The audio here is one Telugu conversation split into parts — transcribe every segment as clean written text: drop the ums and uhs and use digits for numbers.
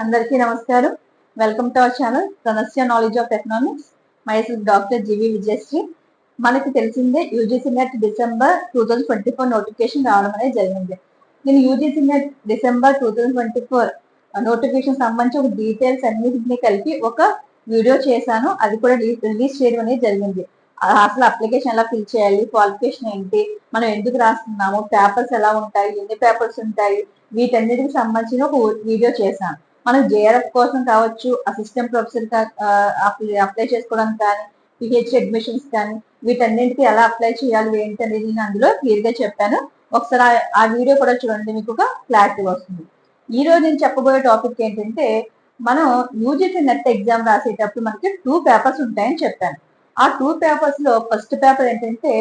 అందరికీ నమస్కారం. Welcome to our channel Dhanasya knowledge of economics. Myself doctor GV Vijayasri. మనకి తెలిసిందే యూజీసీ నెట్ డిసెంబర్ 2024 నోటిఫికేషన్ రావడం అనేది జరిగింది. నేను యూజీసీ నెట్ డిసెంబర్ 2024 నోటిఫికేషన్ సంబంధించి ఒక డీటెయిల్స్ అన్నింటినీ కలిపి ఒక వీడియో చేశాను. అది కూడా రిలీజ్ చేయడం అనేది జరిగింది. అసలు అప్లికేషన్ ఎలా ఫిల్ చేయాలి, క్వాలిఫికేషన్ ఏంటి, మనం ఎందుకు రాస్తున్నాము, పేపర్స్ ఎలా ఉంటాయి, ఎన్ని పేపర్స్ ఉంటాయి, వీటన్నిటికి సంబంధించిన ఒక వీడియో చేశాను. మనం జేఆర్ఎఫ్ కోసం కావచ్చు, అసిస్టెంట్ ప్రొఫెసర్ అప్లై చేసుకోవడానికి కానీ, పిహెచ్డి అడ్మిషన్స్ కానీ, వీటన్నింటికి ఎలా అప్లై చేయాలి ఏంటి అనేది నేను అందులో క్లియర్ గా చెప్పాను. ఒకసారి ఆ వీడియో కూడా చూడండి, మీకు ఒక క్లారిటీ వస్తుంది. ఈ రోజు నేను చెప్పబోయే టాపిక్ ఏంటంటే, మనం యూజీసీ నెట్ ఎగ్జామ్ రాసేటప్పుడు మనకి 2 పేపర్స్ ఉంటాయని చెప్పాను. ఆ 2 పేపర్స్ లో ఫస్ట్ పేపర్ ఏంటంటే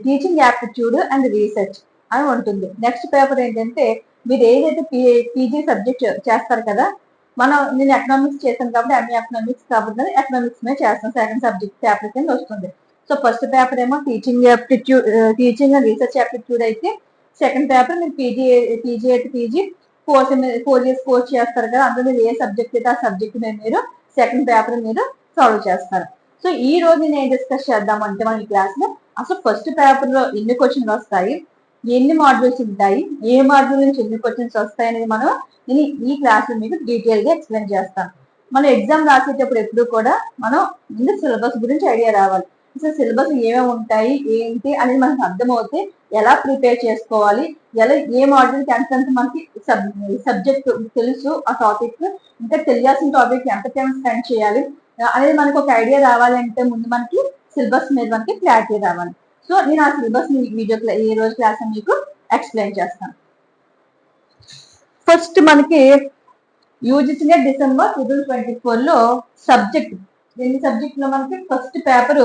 టీచింగ్ యాప్టిట్యూడ్ అండ్ రీసెర్చ్ అని ఉంటుంది. నెక్స్ట్ పేపర్ ఏంటంటే మీరు ఏదైతే పీజీ సబ్జెక్ట్ చేస్తారు కదా, నేను ఎకనామిక్స్ చేశాను కాబట్టి ఎంఏ ఎకనామిక్స్ కాబట్టి ఎకనామిక్స్ మీద చేస్తాను, సెకండ్ సబ్జెక్ట్ పేపర్ కింద వస్తుంది. సో ఫస్ట్ పేపర్ ఏమో టీచింగ్ అండ్ రీసెర్చ్ యాప్టిట్యూడ్ అయితే, సెకండ్ పేపర్ మీరు పీజీ 4 ఇయర్స్ కోర్స్ చేస్తారు కదా, అందులో మీరు ఏ సబ్జెక్ట్ అయితే ఆ సబ్జెక్ట్ మీద మీరు సెకండ్ పేపర్ మీరు సాల్వ్ చేస్తారు. సో ఈ రోజు నేను ఏం డిస్కస్ చేద్దామంటే మన ఈ క్లాస్ లో అసలు ఫస్ట్ పేపర్ లో ఎన్ని క్వశ్చన్స్ వస్తాయి, ఎన్ని మాడ్యూల్స్ ఉంటాయి, ఏ మాడ్యూల్ నుంచి ఎన్ని క్వశ్చన్స్ వస్తాయి అనేది నేను ఈ క్లాస్ లో మీకు డీటెయిల్ గా ఎక్స్ప్లెయిన్ చేస్తాను. మనం ఎగ్జామ్ రాసేటప్పుడు ఎప్పుడు కూడా మనం ముందు సిలబస్ గురించి ఐడియా రావాలి. అసలు సిలబస్ ఏమేమి ఉంటాయి ఏంటి అనేది మనకు అర్థమవుతే ఎలా ప్రిపేర్ చేసుకోవాలి, ఏ మాడ్యూల్కి ఎంత మనకి సబ్జెక్ట్ తెలుసు, ఆ టాపిక్ ఇంకా తెలియాల్సిన టాపిక్ ఎంత టైం స్పెండ్ చేయాలి అనేది మనకు ఒక ఐడియా రావాలంటే ముందు మనకి సిలబస్ మీద మనకి క్లారిటీ రావాలి. సో నేను ఆ సిలబస్ వీడియో ఈ రోజు క్లాస్ మీకు ఎక్స్ప్లెయిన్ చేస్తాను. ఫస్ట్ మనకి యూజీసీ నెట్ డిసెంబర్ 2024 లో సబ్జెక్ట్ లో మనకి first paper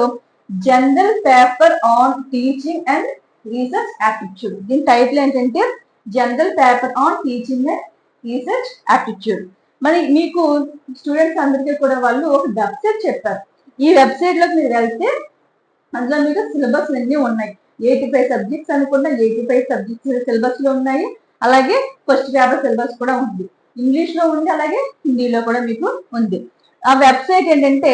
general paper on teaching and research aptitude. దీని టైటిల్ ఏంటంటే general paper on teaching and research aptitude. మరి మీకు స్టూడెంట్స్ అందరికీ కూడా వాళ్ళు ఒక వెబ్సైట్ చెప్పారు. ఈ వెబ్సైట్ లోకి మీరు వెళ్తే అందులో మీకు సిలబస్ అన్ని ఉన్నాయి. 85 సబ్జెక్ట్స్ అనుకున్న 85 సబ్జెక్ట్స్ సిలబస్ లో ఉన్నాయి. అలాగే ఫస్ట్ పేపర్ సిలబస్ కూడా ఉంది, ఇంగ్లీష్ లో ఉంది, అలాగే హిందీలో కూడా మీకు ఉంది. ఆ వెబ్సైట్ ఏంటంటే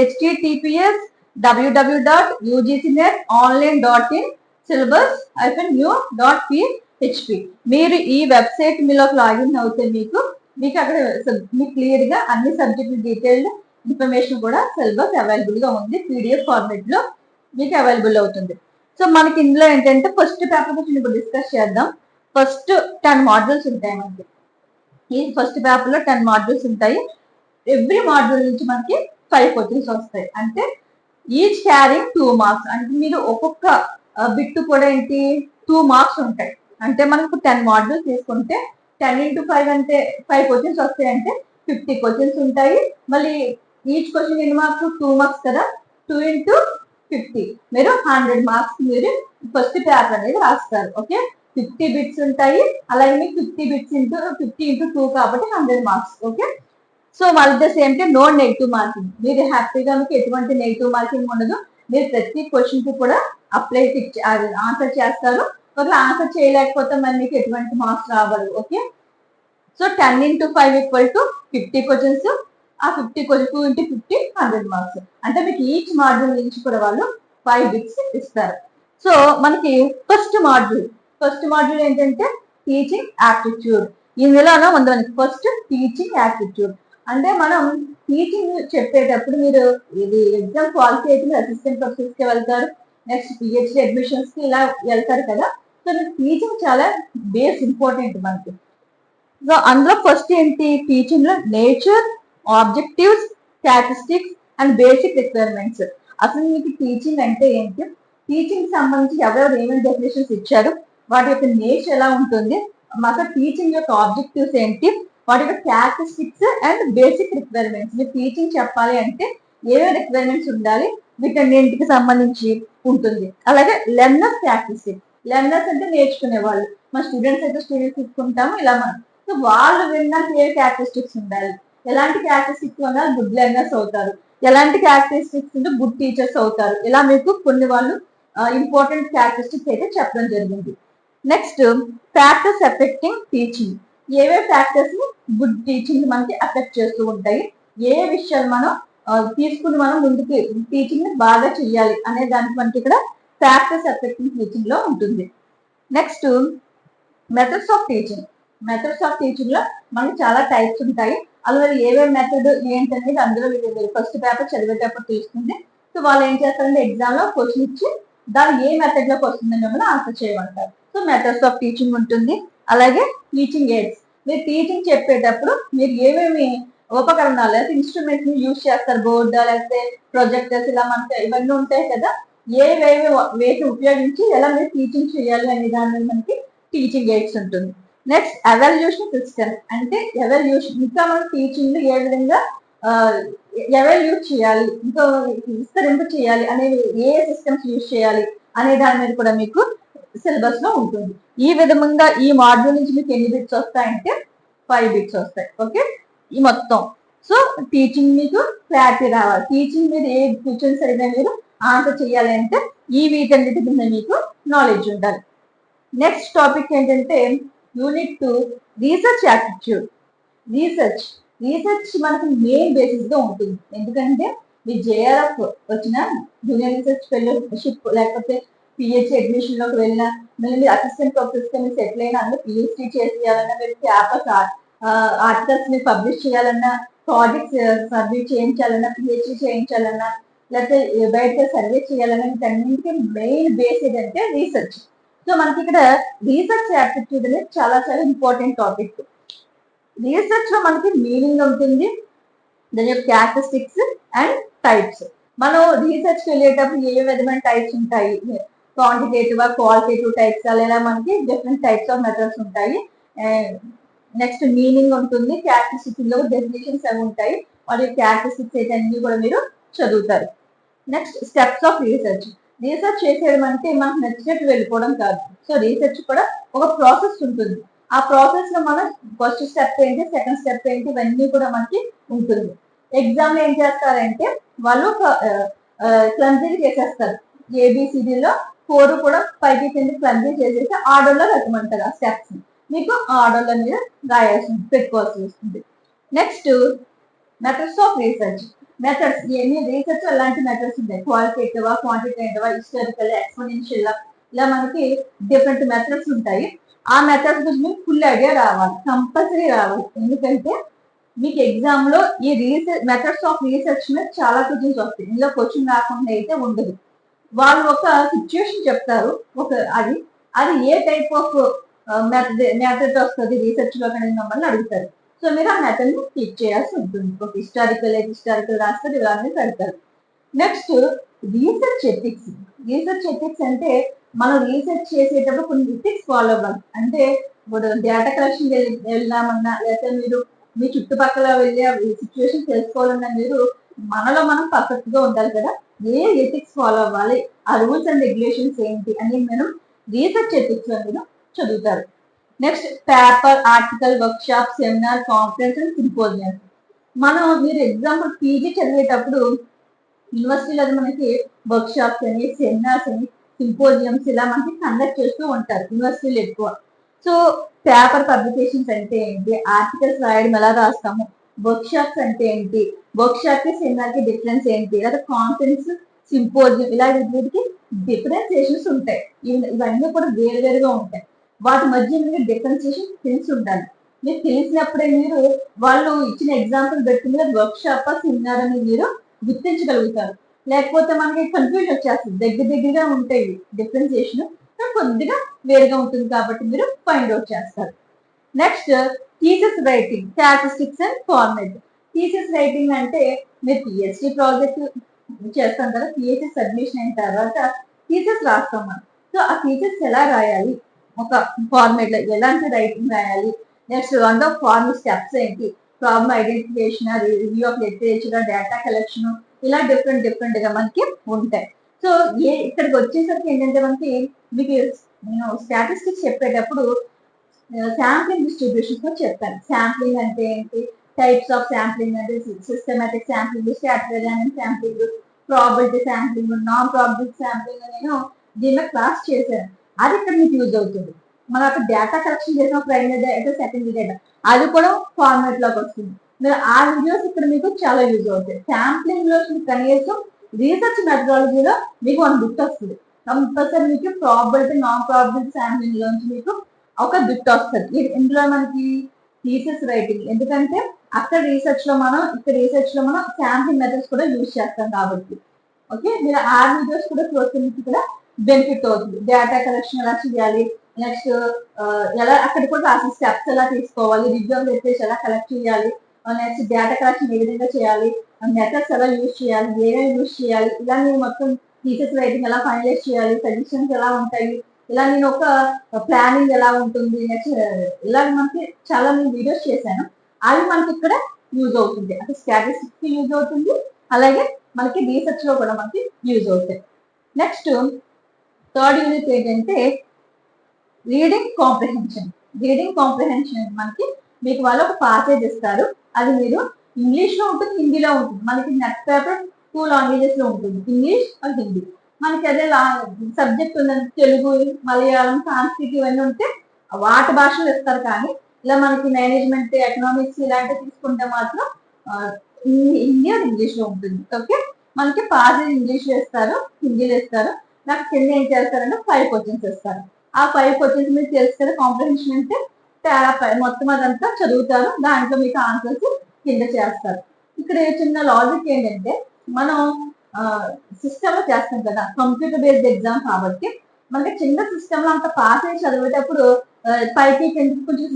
https://www.ugcnetonline.in syllabus-new.php. మీరు ఈ వెబ్సైట్ మీలోకి లాగిన్ అవుతే మీకు అక్కడ మీకు క్లియర్ గా అన్ని సబ్జెక్ట్ డీటెయిల్డ్ ఇన్ఫర్మేషన్ కూడా సిలబస్ అవైలబుల్ గా ఉంది, పీడిఎఫ్ ఫార్మేట్ లో మీకు అవైలబుల్ అవుతుంది. సో మనకి ఇందులో ఏంటంటే ఫస్ట్ పేపర్ గురించి ఇప్పుడు డిస్కస్ చేద్దాం. ఫస్ట్ 10 మాడ్యూల్స్ ఉంటాయి మనకి. ఈ ఫస్ట్ పేపర్ లో 10 మాడ్యూల్స్ ఉంటాయి. ఎవ్రీ మాడ్యూల్ నుంచి మనకి 5 క్వశ్చన్స్ వస్తాయి. అంటే ఈచ్ క్యారింగ్ 2 మార్క్స్. అంటే మీరు ఒక్కొక్క బిట్ కూడా ఏంటి 2 మార్క్స్ ఉంటాయి. అంటే మనకు 10 మాడ్యూల్స్ తీసుకుంటే 10 into 5 అంటే 5 క్వశ్చన్స్ వస్తాయి, అంటే 50 క్వశ్చన్స్ ఉంటాయి. మళ్ళీ ఈచ్ క్వశ్చన్ ఎన్ని మార్క్స్, 2 మార్క్స్ కదా, 2 into 50 మీరు 100 మార్క్స్ మీరు ఫస్ట్ పేపర్ అనేది రాస్తారు. ఓకే, 50 బిట్స్ ఉంటాయి. అలాగే మీకు 50 బిట్స్ into 50 into 2 కాబట్టి 100 మార్క్స్. ఓకే, సో మళ్ళీ the same time no negative marking. మీరు హ్యాపీగా మీకు ఎటువంటి నెగిటివ్ మార్కింగ్ ఉండదు. మీరు ప్రతి క్వశ్చన్ కి కూడా ఆన్సర్ చేస్తారు. ఒకవేళ ఆన్సర్ చేయలేకపోతే మరి మీకు ఎటువంటి మార్క్స్ రావాలి. Okay, so 10 into 5 = 50 questions. ఆ 50 క్వశ్చన్ 2 into 50 100 మార్క్స్. అంటే మీకు ఈచ్ మాడ్యూల్ నుంచి కూడా వాళ్ళు 5 బిట్స్ ఇస్తారు. సో మనకి ఫస్ట్ మాడ్యూల్ ఏంటంటే టీచింగ్ యాప్టిట్యూడ్. ఇందులోనే ఉంది మనకి ఫస్ట్ టీచింగ్ యాప్టిట్యూడ్. అంటే మనం టీచింగ్ చెప్పేటప్పుడు మీరు ఇది ఎగ్జామ్ క్వాలిఫై అయితే అసిస్టెంట్ ప్రొఫెసర్స్ కి వెళ్తారు, నెక్స్ట్ పిహెచ్డి అడ్మిషన్స్ కి ఇలా వెళ్తారు కదా. సో టీచింగ్ చాలా బేస్ ఇంపార్టెంట్ మనకి. సో అందులో ఫస్ట్ ఏంటి, టీచింగ్ లో nature, objectives, statistics and basic requirements. అసలు మీకు టీచింగ్ అంటే ఏంటి, టీచింగ్ సంబంధించి ఎవరెవరు ఏమేమి డెఫినేషన్స్ ఇచ్చారు, వాటి యొక్క నేచర్ ఎలా ఉంటుంది, అసలు టీచింగ్ యొక్క ఆబ్జెక్టివ్స్ ఏంటి, వాటి యొక్క క్యారెక్టరిస్టిక్స్ అండ్ బేసిక్ రిక్వైర్మెంట్స్. మీరు టీచింగ్ చెప్పాలి అంటే ఏవే రిక్వైర్మెంట్స్ ఉండాలి, వీటన్నింటికి సంబంధించి ఉంటుంది. అలాగే లెర్నర్స్ క్యారెక్టరిస్టిక్స్. లెర్నర్స్ అంటే నేర్చుకునే వాళ్ళు, మన స్టూడెంట్స్ అయితే స్టూడెంట్స్ తీసుకుంటాము ఇలా మనం. సో వాళ్ళు వినడానికి ఏ క్యారెక్టరిస్టిక్స్ ఉండాలి, ఎలాంటి క్యారెక్టరిస్టిక్స్ వల్ల గుడ్ లెర్నర్స్ అవుతారు, ఎలాంటి క్యారెక్టరిస్టిక్స్ ఉంటే గుడ్ టీచర్స్ అవుతారు. ఇలా మీకు కొన్ని వాళ్ళు ఇంపార్టెంట్ క్యారెక్టరిస్టిక్స్ అయితే చెప్పడం జరిగింది. Next factors effecting teaching. ఏవే ఫ్యాక్టర్స్ గుడ్ టీచింగ్ మనకి అఫెక్ట్ చేస్తూ ఉంటాయి, ఏ విషయాలు మనం తీసుకుని మనం ముందుకి టీచింగ్ ని బాగా చెయ్యాలి అనే దానికి మనకి ఇక్కడ ఫ్యాక్టర్స్ అఫెక్టింగ్ టీచింగ్ లో ఉంటుంది. Next methods of teaching. Methods of teaching లో మనకి చాలా టైప్స్ ఉంటాయి. అందులో ఏవేవి మెథడ్ ఏంటనేది అందులో ఫస్ట్ పేపర్ చదివేటప్పుడు తెలుస్తుంది. సో వాళ్ళు ఏం చేస్తారంటే ఎగ్జామ్ లో క్వశ్చన్ ఇచ్చి దాన్ని ఏ మెథడ్ లోకి వస్తుందని మిమ్మల్ని ఆన్సర్ చేయమంటారు. సో మెథడ్స్ ఆఫ్ టీచింగ్ ఉంటుంది. అలాగే టీచింగ్ ఎయిడ్స్. మీరు టీచింగ్ చెప్పేటప్పుడు మీరు ఏమేమి ఉపకరణాలు లేకపోతే ఇన్స్ట్రుమెంట్స్ ని యూజ్ చేస్తారు, బోర్డు లేకపోతే ప్రొజెక్టర్స్ ఇలా మనకి ఇవన్నీ ఉంటాయి కదా, ఏవేవి వేసి ఉపయోగించి ఎలా మీరు టీచింగ్ చేయాలి అనే దాని మీద మనకి టీచింగ్ ఎయిడ్స్ ఉంటుంది. నెక్స్ట్ ఎవాల్యుయేషన్ సిస్టమ్ అంటే ఎవాల్యుయేషన్, ఇంకా మనం టీచింగ్ ఏ విధంగా ఎవాల్యూట్ చేయాలి, ఇంకా విస్తరింప చేయాలి అనేవి ఏ సిస్టమ్స్ యూజ్ చేయాలి అనే దాని మీద కూడా మీకు సిలబస్ లో ఉంటుంది. ఈ విధంగా ఈ మాడ్యూల్ నుంచి మీకు ఎన్ని బిట్స్ వస్తాయంటే 5 బిట్స్ వస్తాయి. ఓకే, ఈ మొత్తం. సో టీచింగ్ మీకు క్లారిటీ రావాలి, టీచింగ్ మీద ఏ క్వశ్చన్స్ అయినా మీరు ఆన్సర్ చేయాలి అంటే ఈ వీటన్నిటి మీద మీకు నాలెడ్జ్ ఉండాలి. నెక్స్ట్ టాపిక్ ఏంటంటే యూనిట్ 2 రీసెర్చ్ యాటిట్యూడ్. రీసెర్చ్ మనకి మెయిన్ బేసిస్ గా ఉంటుంది. ఎందుకంటే మీ జేఆర్ఎఫ్ వచ్చిన జూనియర్ రీసెర్చ్ ఫెలోషిప్ లేకపోతే పిహెచ్డి అడ్మిషన్ లోకి వెళ్ళినా, మళ్ళీ అసిస్టెంట్ ప్రొఫెసర్ గా మీరు సెటిల్ అయినా, అందులో పిహెచ్డి చేయాలన్నా, మీరు పేపర్స్ ఆర్టికల్స్ ని పబ్లిష్ చేయాలన్నా, ప్రాజెక్ట్స్ సర్వే చేయించాలన్నా, పిహెచ్డి చేయించాలన్నా, లేకపోతే బయట సర్వే చేయాలన్నా, వీటన్నింటికి మెయిన్ బేస్ ఏంటంటే రీసెర్చ్. సో మనకి ఇక్కడ రీసెర్చ్ యాప్టిట్యూడ్ అనేది చాలా చాలా ఇంపార్టెంట్ టాపిక్. రీసెర్చ్ లో మనకి మీనింగ్ ఉంటుంది, దాని యొక్క క్యారెక్టరిస్టిక్స్ అండ్ టైప్స్. మనం రీసెర్చ్ కి వెళ్ళేటప్పుడు ఏ విధమైన టైప్స్ ఉంటాయి, క్వాంటిటేటివ్ క్వాలిటేటివ్ టైప్స్, లేదా మనకి డిఫరెంట్ టైప్స్ ఆఫ్ మెథడ్స్ ఉంటాయి. నెక్స్ట్ మీనింగ్ ఉంటుంది, క్యారెక్టరిస్టిక్స్ లో డెఫినేషన్స్ అవి ఉంటాయి, మరియు క్యారెక్టరిస్టిక్స్ అయితే అన్ని కూడా మీరు చదువుతారు. Next steps of research. Research చేసేయడం అంటే మనకు నచ్చినట్టు వెళ్ళిపోవడం కాదు. సో రీసెర్చ్ కూడా ఒక ప్రాసెస్ ఉంటుంది. ఆ ప్రాసెస్ లో మనం ఫస్ట్ స్టెప్ ఏంటి, సెకండ్ స్టెప్ ఏంటి, ఇవన్నీ కూడా మనకి ఉంటుంది. ఎగ్జామ్ లో ఏం చేస్తారంటే వాళ్ళు క్లంజీ చేసేస్తారు, ఏబిసిడిలో 4 కూడా పైకి కింద క్లంజీ చేసేసి ఆర్డర్ లో పెట్టమంటారు. ఆ స్టెప్స్ మీకు ఆర్డర్ లో మీరు రాయాల్సి పెట్టుకోవాల్సి వస్తుంది. Next methods of research. Methods ఇవన్నీ రీసెర్చ్ అలాంటి మెథడ్స్ ఉంటాయి, క్వాలిటేటివ్ క్వాంటిటేటివ్ హిస్టారికల్ ఎక్స్పోనెన్షియల్, ఇలా మనకి డిఫరెంట్ మెథడ్స్ ఉంటాయి. ఆ మెథడ్స్ గురించి మీకు ఫుల్ ఐడియా రావాలి, కంపల్సరీ రావాలి. ఎందుకంటే మీకు ఎగ్జామ్ లో ఈ మెథడ్స్ ఆఫ్ రీసెర్చ్ మీద చాలా క్వశ్చన్స్ వస్తాయి. ఇందులో క్వశ్చన్ రాకుండా అయితే ఉండదు. వాళ్ళు ఒక సిచ్యువేషన్ చెప్తారు, ఒక అది అది ఏ టైప్ ఆఫ్ మెథడ్ వస్తుంది రీసెర్చ్ లో అనేది మమ్మల్ని అడుగుతారు. సో మీరు ఆ మెథడ్ ని క్లిక్ చేయాల్సి ఉంటుంది. ఒక హిస్టారికల్ రాస్తారు, ఇవన్నీ పెడతారు. Next research ethics. Research ethics అంటే మనం రీసెర్చ్ చేసేటప్పుడు కొన్ని ఎథిక్స్ ఫాలో అవ్వాలి. అంటే ఇప్పుడు డేటా కలెక్షన్ వెళ్దామన్నా, లేకపోతే మీరు మీ చుట్టుపక్కల వెళ్ళే సిచ్యువేషన్ తెలుసుకోవాలన్నా, మీరు మనలో మనం పర్ఫెక్ట్ గా ఉండాలి కదా, ఏ ఎథిక్స్ ఫాలో అవ్వాలి, ఆ రూల్స్ అండ్ రెగ్యులేషన్స్ ఏంటి అని మనం రీసెర్చ్ ఎథిక్స్ లో మీరు చదువుతారు. Next paper, article, work shop, seminar, conference and symposium. మీరు ఎగ్జాంపుల్ పీజీ చదివేటప్పుడు యూనివర్సిటీలో మనకి వర్క్ షాప్స్ అని, సెమినార్స్ అని, సింపోజియమ్స్ ఇలా మనకి కండక్ట్ చేస్తూ ఉంటారు యూనివర్సిటీలు ఎక్కువ. సో పేపర్ పబ్లికేషన్స్ అంటే ఏంటి, ఆర్టికల్స్ రాయడం ఎలా రాస్తాము, వర్క్ షాప్స్ అంటే ఏంటి, వర్క్ షాప్ కి సెమినార్ కి డిఫరెన్స్ ఏంటి, లేదా కాన్ఫరెన్స్, సింపోజియం, ఇలా వీటికి డిఫరెన్సియేషన్స్ ఉంటాయి. ఇవన్నీ కూడా వేరువేరుగా ఉంటాయి. వాటి మధ్య మీకు డిఫరెన్సియేషన్ తెలిసి ఉండాలి. మీకు తెలిసినప్పుడే మీరు వాళ్ళు ఇచ్చిన ఎగ్జాంపుల్ బట్టి మీరు వర్క్ షాప్ సెమినార్ అని మీరు గుర్తించగలుగుతారు. లేకపోతే మనకి కన్ఫ్యూజన్ వచ్చేస్తుంది, దగ్గరగా ఉంటాయి డిఫరెన్సియేషన్, కొద్దిగా వేరుగా ఉంటుంది కాబట్టి మీరు ఫైండ్ అవుట్ చేస్తారు. Next thesis writing, statistics and format. Thesis writing అంటే మీరు పిహెచ్డి ప్రాజెక్ట్ చేస్తాం కదా, పిహెచ్డి సబ్మిషన్ అయిన తర్వాత థీసిస్ రాస్తాం మనం. సో ఆ థీసిస్ ఎలా రాయాలి, ఒక ఫార్మాట్ లో ఎలాంటి రైటింగ్ రాయాలి, నెక్స్ట్ రెండో ఫార్మ్ స్టెప్స్ ఏంటి, problem identification, review of literature, data collection, ఇలా డిఫరెంట్ గా మనకి ఉంటాయి. సో ఇక్కడికి వచ్చేసరికి ఏంటంటే మనకి మీకు నేను స్టాటిస్టిక్స్ చెప్పేటప్పుడు శాంప్లింగ్ డిస్ట్రిబ్యూషన్ తో చెప్తాను. శాంప్లింగ్ అంటే ఏంటి, టైప్స్ ఆఫ్ శాంప్లింగ్ అంటే systematic sampling, strategy sampling, probability sampling, non probability sampling, నేను దీనిలో క్లాస్ చేశాను. అది ఇక్కడ మీకు యూజ్ అవుతుంది. మన డేటా కలెక్షన్ చేసిన ప్రైమరీ డేటా సెకండరీ డేటా అది కూడా ఫార్మాట్ లోకి వస్తుంది. మీరు ఆ వీడియోస్ ఇక్కడ మీకు చాలా యూజ్ అవుతాయి. శాంప్లింగ్ లో కనీసం రీసెర్చ్ మెథడాలజీలో మీకు 1 బిట్ వస్తుంది. కంపల్సరీ మీకు ప్రాబిలిటీ నాన్ ప్రాబిలిటీ శాంప్లింగ్ లోంచి మీకు ఒక బిట్ వస్తుంది. ఇందులో మనకి థీసిస్ రైటింగ్, ఎందుకంటే అక్కడ రీసెర్చ్ లో మనం ఇక్కడ రీసెర్చ్ లో మనం శాంప్లింగ్ మెథడ్స్ కూడా యూజ్ చేస్తాం కాబట్టి. ఓకే, మీరు ఆ వీడియోస్ కూడా చూస్తే మీకు కూడా బెనిఫిట్ అవుతుంది. డేటా కలెక్షన్ ఎలా చేయాలి, నెక్స్ట్ ఎలా అక్కడ కూడా రాసిన స్టెప్స్ ఎలా తీసుకోవాలి, రివ్యూ మెసేజ్ ఎలా కలెక్ట్ చేయాలి, నెక్స్ట్ డేటా కలెక్షన్ ఏ విధంగా చేయాలి, మెథడ్స్ ఎలా యూజ్ చేయాలి, ఏమేమి యూజ్ చేయాలి, ఇలా నేను మొత్తం థీసిస్ రైటింగ్ ఎలా ఫైనలైజ్ చేయాలి, సజెషన్స్ ఎలా ఉంటాయి, ఇలా నేను ఒక ప్లానింగ్ ఎలా ఉంటుంది, నెక్స్ట్ ఇలా మనకి చాలా నేను వీడియోస్ చేశాను. అవి మనకి ఇక్కడ యూజ్ అవుతుంది. అంటే స్టాటిస్టిక్స్ కి యూజ్ అవుతుంది, అలాగే మనకి రీసెర్చ్ లో కూడా మనకి యూజ్ అవుతాయి. నెక్స్ట్ థర్డ్ యూనిట్ ఏంటంటే రీడింగ్ కాంప్రిహెన్షన్. రీడింగ్ కాంప్రిహెన్షన్ మనకి మీకు వాళ్ళు ఒక పాసేజ్ ఇస్తారు. అది మీరు ఇంగ్లీష్ లో ఉంటుంది, హిందీలో ఉంటుంది. మనకి నెక్స్ట్ పేపర్ 2 లాంగ్వేజెస్ లో ఉంటుంది, ఇంగ్లీష్ అండ్ హిందీ. మనకి అదే సబ్జెక్ట్ ఉందంటే తెలుగు, మలయాళం, సాంస్క్రిట్ ఇవన్నీ ఉంటే వాటి భాషలు ఇస్తారు. కానీ ఇలా మనకి మేనేజ్మెంట్, ఎకనామిక్స్ ఇలాంటివి తీసుకుంటే మాత్రం హిందీ అండ్ ఇంగ్లీష్ లో ఉంటుంది. ఓకే, మనకి పాసేజ్ ఇంగ్లీష్ లో ఇస్తారు, హిందీలో ఇస్తారు. నాకు కింద ఏం చేస్తారంటే 5 క్వశ్చన్స్ ఇస్తారు. ఆ 5 క్వశ్చన్స్ మీరు తెలుసు కదా, కాంప్రిహెన్షన్ అంటే మొత్తం అదంతా చదువుతారు, దాంట్లో మీకు ఆన్సర్స్ కింద చేస్తారు. ఇక్కడ చిన్న లాజిక్ ఏంటంటే మనం సిస్టమ్ లో చేస్తాం కదా, కంప్యూటర్ బేస్డ్ ఎగ్జామ్ కాబట్టి మనకి చిన్న సిస్టమ్ లో అంత పాస్ అయ్యి చదివేటప్పుడు పైకి కిందకి కొంచెం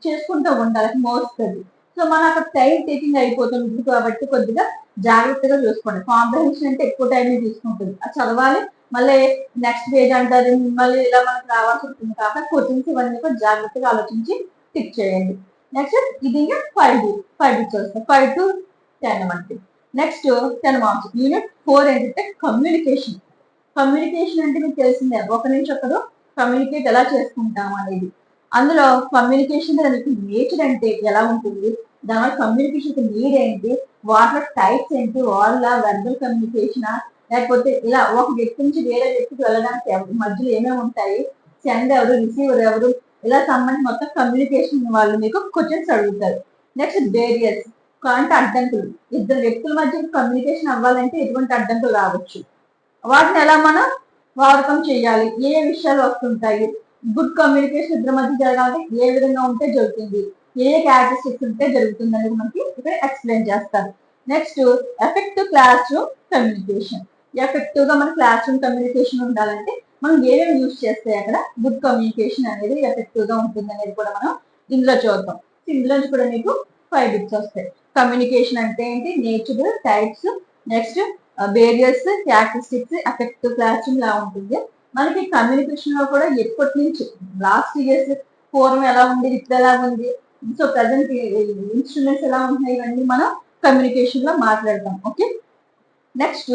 చేసుకుంటూ ఉండాలి, మోస్తుంది. సో మనం అక్కడ టైం టేకింగ్ అయిపోతుంది కాబట్టి కొద్దిగా జాగ్రత్తగా చూసుకోండి. కాంప్రిహెన్షన్ అంటే ఎక్కువ టైం తీసుకుంటుంది, అది చదవాలి, మళ్ళీ నెక్స్ట్ పేజ్ అంటారు, మళ్ళీ ఇలా మనకు రావాల్సి ఉంటుంది. కాబట్టి క్వశ్చన్స్ ఇవన్నీ కూడా జాగ్రత్తగా ఆలోచించి టిక్ చేయండి. నెక్స్ట్ ఇది 5 బిట్స్ వస్తాయి, 5 to 10 మనకి. Next 10 marks. యూనిట్ 4 ఏంటంటే కమ్యూనికేషన్. కమ్యూనికేషన్ అంటే మీకు తెలిసిందే, ఒకరి నుంచి ఒకరు కమ్యూనికేట్ ఎలా చేసుకుంటాం అనేది. అందులో కమ్యూనికేషన్ మీకు నేచర్ అంటే ఎలా ఉంటుంది, దానివల్ల కమ్యూనికేషన్ నీడ్ ఏంటి, వాటిలో టైప్స్ ఏంటి, వాళ్ళ వెర్బల్ కమ్యూనికేషన్ లేకపోతే ఇలా ఒక వ్యక్తి నుంచి వేరే వ్యక్తికి వెళ్ళడానికి మధ్యలో ఏమేమి ఉంటాయి, సెండ్ ఎవరు, రిసీవర్ ఎవరు, ఇలా సంబంధించి మొత్తం కమ్యూనికేషన్ వాళ్ళు మీకు క్వశ్చన్స్ అడుగుతారు. నెక్స్ట్ బేరియర్స్ అంటే అడ్డంకులు. ఇద్దరు వ్యక్తుల మధ్య కమ్యూనికేషన్ అవ్వాలంటే ఎటువంటి అడ్డంకులు రావచ్చు, వాటిని ఎలా మనం ఓవర్కమ్ చేయాలి, ఏ విషయాలు వస్తుంటాయి, గుడ్ కమ్యూనికేషన్ ఇద్దరి మధ్య జరగాలంటే ఏ విధంగా ఉంటే జరుగుతుంది, ఏ క్యారెక్టరిస్టిక్స్ ఉంటే జరుగుతుంది అనేది మనకి ఇక్కడ ఎక్స్ప్లెయిన్ చేస్తారు. Next effective class room communication. Effective గా మన క్లాస్ రూమ్ కమ్యూనికేషన్ ఉండాలంటే మనం ఏమేమి యూజ్ చేస్తే అక్కడ గుడ్ కమ్యూనికేషన్ అనేది ఎఫెక్టివ్ గా ఉంటుంది అనేది కూడా మనం ఇందులో చూద్దాం. ఇందులో కూడా మీకు 5 బిట్స్ వస్తాయి. కమ్యూనికేషన్ అంటే ఏంటి, nature, types, next barriers, characteristics, effective classroom లా ఉంటుంది. మనకి కమ్యూనికేషన్ లో కూడా ఎప్పటి నుంచి లాస్ట్ ఇయర్స్ పూర్వం ఎలా ఉంది, ఇప్పుడు ఎలా ఉంది, సో ప్రజెంట్ ఇన్స్ట్రుమెంట్స్ ఎలా ఉంటున్నాయి, ఇవన్నీ మనం కమ్యూనికేషన్ లో మాట్లాడతాం. Okay, next